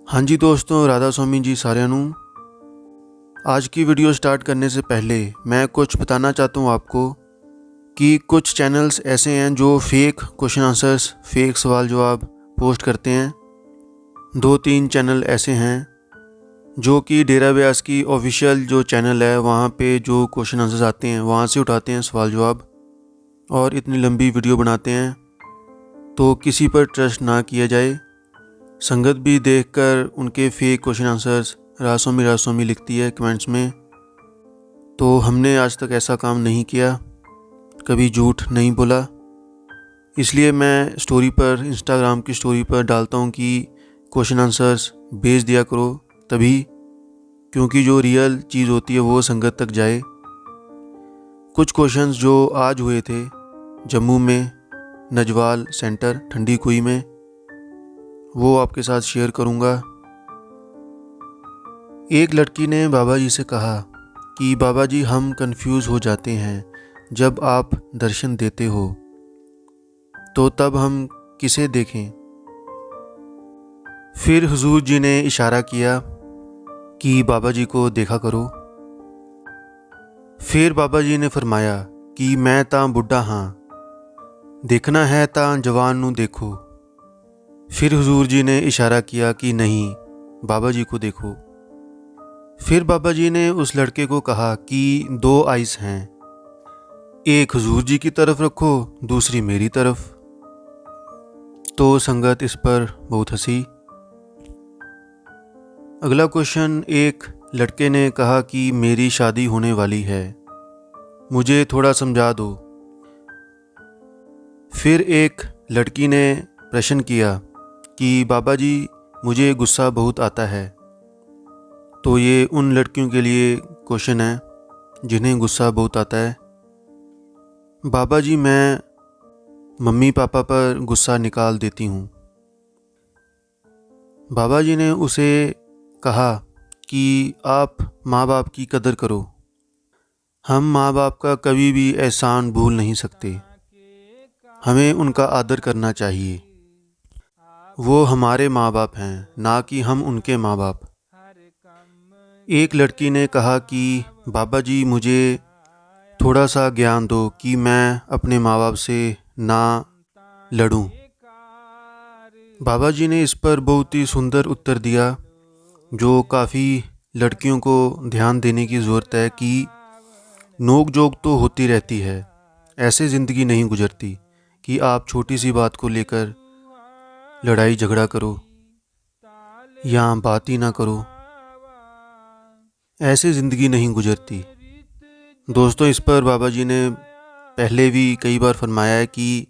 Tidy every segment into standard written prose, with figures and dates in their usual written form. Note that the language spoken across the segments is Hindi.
हाँ जी दोस्तों, राधा स्वामी जी साਰਿਆਂ ਨੂੰ। आज की वीडियो स्टार्ट करने से पहले मैं कुछ बताना चाहता हूँ आपको कि कुछ चैनल्स ऐसे हैं जो फेक क्वेश्चन आंसर्स, फेक सवाल जवाब पोस्ट करते हैं। 2-3 चैनल ऐसे हैं जो कि डेरा व्यास की ऑफिशियल जो चैनल है वहाँ पे जो क्वेश्चन आंसर्स आते हैं वहाँ से उठाते हैं सवाल जवाब और इतनी लंबी वीडियो बनाते हैं। तो किसी पर ट्रस्ट ना किया जाए। संगत भी देखकर उनके फेक क्वेश्चन आंसर्स रासोमी लिखती है कमेंट्स में। तो हमने आज तक ऐसा काम नहीं किया, कभी झूठ नहीं बोला। इसलिए मैं स्टोरी पर, इंस्टाग्राम की स्टोरी पर डालता हूँ कि क्वेश्चन आंसर्स भेज दिया करो, तभी क्योंकि जो रियल चीज़ होती है वो संगत तक जाए। कुछ क्वेश्चंस जो आज हुए थे जम्मू में नजवाल सेंटर ठंडी कुई में, वो आपके साथ शेयर करूँगा। एक लड़की ने बाबा जी से कहा कि बाबा जी हम कंफ्यूज हो जाते हैं जब आप दर्शन देते हो, तो तब हम किसे देखें। फिर हुजूर जी ने इशारा किया कि बाबा जी को देखा करो। फिर बाबा जी ने फरमाया कि मैं तां बुढ़ा हाँ, देखना है तां जवान नू देखो। फिर हुजूर जी ने इशारा किया कि नहीं, बाबा जी को देखो। फिर बाबा जी ने उस लड़के को कहा कि 2 आइस हैं, एक हुजूर जी की तरफ रखो, दूसरी मेरी तरफ। तो संगत इस पर बहुत हंसी। अगला क्वेश्चन, एक लड़के ने कहा कि मेरी शादी होने वाली है, मुझे थोड़ा समझा दो। फिर एक लड़की ने प्रश्न किया कि बाबा जी मुझे गुस्सा बहुत आता है। तो ये उन लड़कियों के लिए क्वेश्चन है जिन्हें गुस्सा बहुत आता है। बाबा जी मैं मम्मी पापा पर गुस्सा निकाल देती हूँ। बाबा जी ने उसे कहा कि आप माँ बाप की कदर करो, हम माँ बाप का कभी भी एहसान भूल नहीं सकते, हमें उनका आदर करना चाहिए। वो हमारे माँ बाप हैं, ना कि हम उनके माँ बाप। एक लड़की ने कहा कि बाबा जी मुझे थोड़ा सा ज्ञान दो कि मैं अपने माँ बाप से ना लड़ूं। बाबा जी ने इस पर बहुत ही सुंदर उत्तर दिया, जो काफ़ी लड़कियों को ध्यान देने की ज़रूरत है कि नोक झोंक तो होती रहती है, ऐसे ज़िंदगी नहीं गुजरती कि आप छोटी सी बात को लेकर लड़ाई झगड़ा करो या बात ही ना करो, ऐसे ज़िंदगी नहीं गुजरती। दोस्तों, इस पर बाबा जी ने पहले भी कई बार फरमाया है कि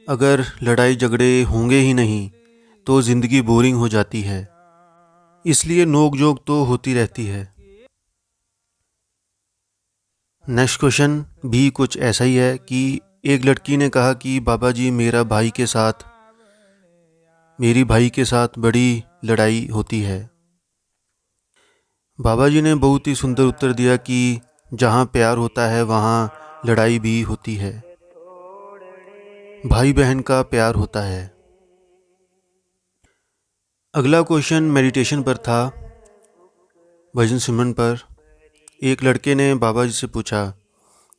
अगर लड़ाई झगड़े होंगे ही नहीं तो ज़िंदगी बोरिंग हो जाती है, इसलिए नोक झोंक तो होती रहती है। नेक्स्ट क्वेश्चन भी कुछ ऐसा ही है कि एक लड़की ने कहा कि बाबा जी मेरी भाई के साथ बड़ी लड़ाई होती है। बाबा जी ने बहुत ही सुंदर उत्तर दिया कि जहाँ प्यार होता है वहाँ लड़ाई भी होती है, भाई बहन का प्यार होता है। अगला क्वेश्चन मेडिटेशन पर था, भजन सिमरन पर। एक लड़के ने बाबा जी से पूछा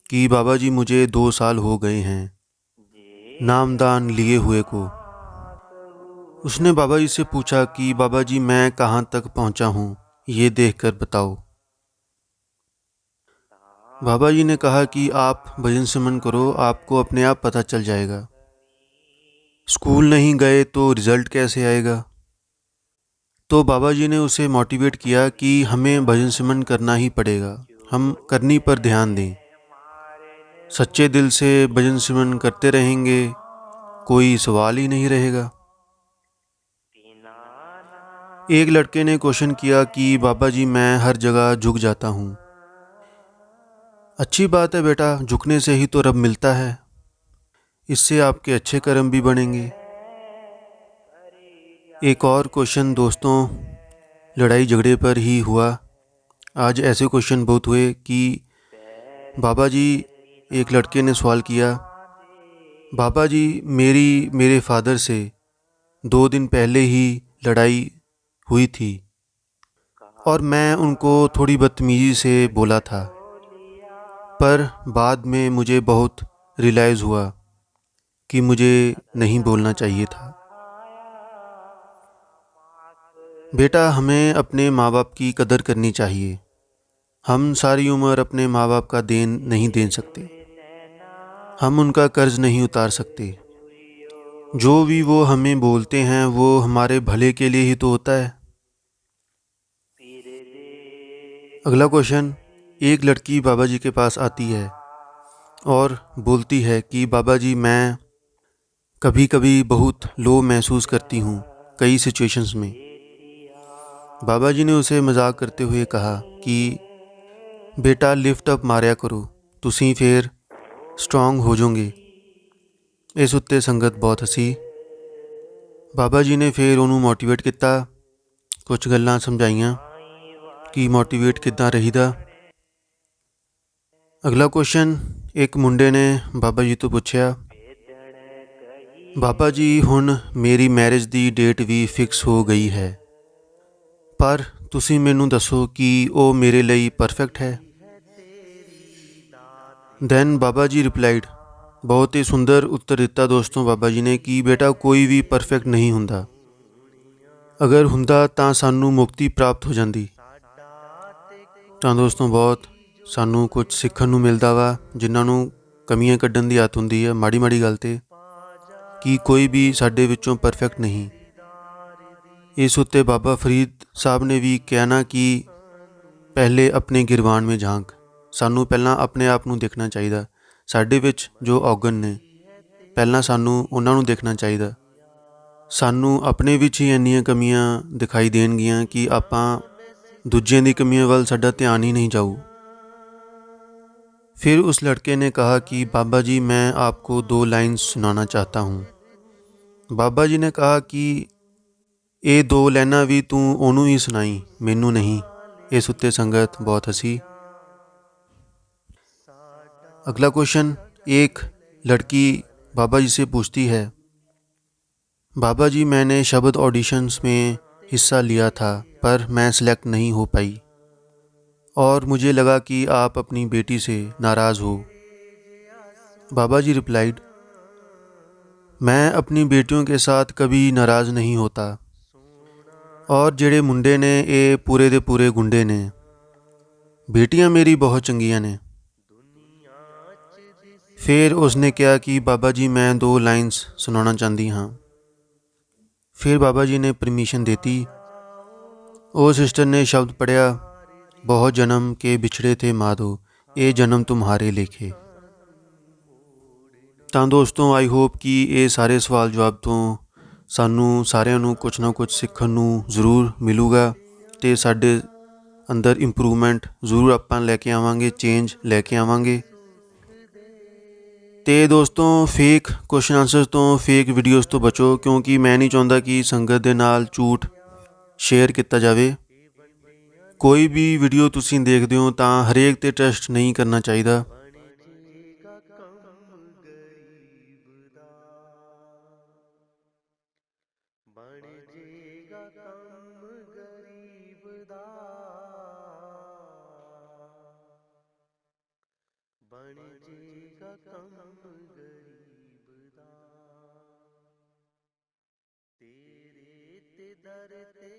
कि बाबा जी मुझे 2 साल हो गए हैं नामदान लिए हुए को। उसने बाबा जी से पूछा कि बाबा जी मैं कहाँ तक पहुँचा हूँ, ये देखकर बताओ। बाबा जी ने कहा कि आप भजन सिमरन करो, आपको अपने आप पता चल जाएगा। स्कूल नहीं गए तो रिज़ल्ट कैसे आएगा। तो बाबा जी ने उसे मोटिवेट किया कि हमें भजन सिमरन करना ही पड़ेगा, हम करनी पर ध्यान दें, सच्चे दिल से भजन सिमरन करते रहेंगे, कोई सवाल ही नहीं रहेगा। एक लड़के ने क्वेश्चन किया कि बाबा जी मैं हर जगह झुक जाता हूँ। अच्छी बात है बेटा, झुकने से ही तो रब मिलता है, इससे आपके अच्छे कर्म भी बनेंगे। एक और क्वेश्चन दोस्तों लड़ाई झगड़े पर ही हुआ। आज ऐसे क्वेश्चन बहुत हुए कि बाबा जी, एक लड़के ने सवाल किया, बाबा जी मेरे फादर से 2 दिन पहले ही लड़ाई हुई थी और मैं उनको थोड़ी बदतमीज़ी से बोला था, पर बाद में मुझे बहुत रियलाइज़ हुआ कि मुझे नहीं बोलना चाहिए था। बेटा, हमें अपने माँ बाप की कदर करनी चाहिए। हम सारी उम्र अपने माँ बाप का देन नहीं दे सकते, हम उनका कर्ज नहीं उतार सकते। जो भी वो हमें बोलते हैं वो हमारे भले के लिए ही तो होता है। अगला क्वेश्चन, एक लड़की बाबा जी के पास आती है और बोलती है कि बाबा जी, मैं कभी कभी बहुत लो महसूस करती हूँ कई सिचुएशंस में। बाबा जी ने उसे मजाक करते हुए कहा कि बेटा लिफ्ट अप मारया करो, तुसी फिर स्ट्रॉन्ग हो जाओगे। इस उत्ते संगत बहुत हसी। बाबा जी ने फिर ਉਹਨੂੰ मोटिवेट किया, कुछ गल्लां समझाइयां कि मोटिवेट किद्दां रहीदा। अगला क्वेश्चन, एक मुंडे ने बाबा जी तो पूछया, बाबा जी हुण मेरी मैरिज दी डेट भी फिक्स हो गई है, पर तुसी मैनू दसो कि वो मेरे लिए परफेक्ट है। दैन बाबा जी रिप्लाइड, बहुत ही सुंदर उत्तर दिता दोस्तों बाबा जी ने कि बेटा कोई भी परफेक्ट नहीं हुंदा, अगर हुंदा तां सानू मुक्ति प्राप्त हो जाती। ਤਾਂ दोस्तों बहुत सानू कुछ सीखण नूं मिलदा वा, जिन्हां नूं कमियां कड्ढण दी आदत हुंदी है माड़ी माड़ी गल ते, कि कोई भी साडे विचों परफेक्ट नहीं। इस उत्ते बाबा फरीद साहब ने भी कहना कि पहले अपने गिरवान में झांक, सानू पहलां अपने आप नूं देखना चाहिदा। साडे विच जो औगण ने पहलां सानू उन्हां नूं देखना चाहिदा। सानू अपने विच ही इंनियां कमियां दिखाई देणगीਆਂ कि आपां दूजिਆਂ दी कमियां ਵੱਲ साडा ध्यान ही नहीं जाऊ। फिर उस लड़के ने कहा कि बाबा जी मैं आपको 2 लाइन्स सुनाना चाहता हूँ। बाबा जी ने कहा कि ये 2 लाइनां भी तू ओनू ही सुनाई, मैनू नहीं। इस उत्ते संगत बहुत हसी। अगला क्वेश्चन, एक लड़की बाबा जी से पूछती है, बाबा जी मैंने शब्द ऑडिशंस में हिस्सा लिया था पर मैं सिलेक्ट नहीं हो पाई और मुझे लगा कि आप अपनी बेटी से नाराज़ हो। बाबा जी रिप्लाइड, मैं अपनी बेटियों के साथ कभी नाराज़ नहीं होता और जेड़े मुंडे ने ये पूरे दे पूरे गुंडे ने, बेटियां मेरी बहुत चंगियां ने। फिर उसने कहा कि बाबा जी मैं 2 लाइन्स सुनाना चाहती हाँ। फिर बाबा जी ने परमिशन देती। वो सिस्टर ने शब्द पढ़िया, बहुत जन्म के बिछड़े थे माधो, ये जन्म तुम्हारे लेखे। ਤਾਂ ਦੋਸਤੋ आई होप कि ये सारे सवाल जवाब तो सानू सारिਆਂ ਨੂੰ कुछ ना कुछ ਸਿੱਖਣ ਨੂੰ ਜ਼ਰੂਰ ਮਿਲੂਗਾ ਤੇ ਸਾਡੇ अंदर इंप्रूवमेंट ਜ਼ਰੂਰ ਆਪਾਂ ਲੈ ਕੇ ਆਵਾਂਗੇ, ਚੇਂਜ ਲੈ ਕੇ ਆਵਾਂਗੇ। ਤੇ ਦੋਸਤੋ फेक क्वेश्चन आंसर्स तो फेक वीडियोज़ तो बचो, क्योंकि मैं नहीं चाहता कि संगत के नाल झूठ शेयर किया जाए। कोई भी वीडियो तुसीं देखते हो तो हरेक ते ट्रस्ट नहीं करना चाहिए। बन जेगा कम गरीब दा, बन जेगा कम गरीब दा, तेरे ते दर ते